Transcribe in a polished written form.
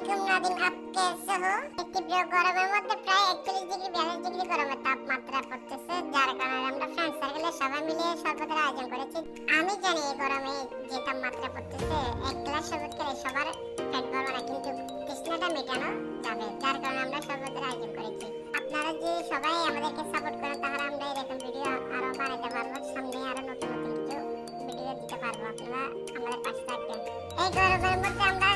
वालेकुम नादिम, आप कैसे हो? তীব্র গরমের মধ্যে প্রায় 41 ডিগ্রি 42 ডিগ্রি গরমের তাপমাত্রা পড়তেছে, যার কারণে আমরা ফ্রেন্ড সার্কেলে সবাই মিলে শরবতের আয়োজন করেছি। আমি জানি এই গরমে যে তাপমাত্রা পড়তেছে, এক গ্লাস শরবত খেলে সবার পেট ভরবে না, কিন্তু তৃষ্ণাটা মেটানো যাবে, যার কারণে আমরা শরবতের আয়োজন করেছি। আপনারা যে সবাই আমাদেরকে সাপোর্ট করেন, তাহলে আমরা এরকম ভিডিও আরো বানাতে পারবো, সামনে আরো নতুন নতুন কিছু ভিডিও দিতে পারবো। আপনারা আমাদের পাশে থাকবেন। এই গরমের মধ্যে আমরা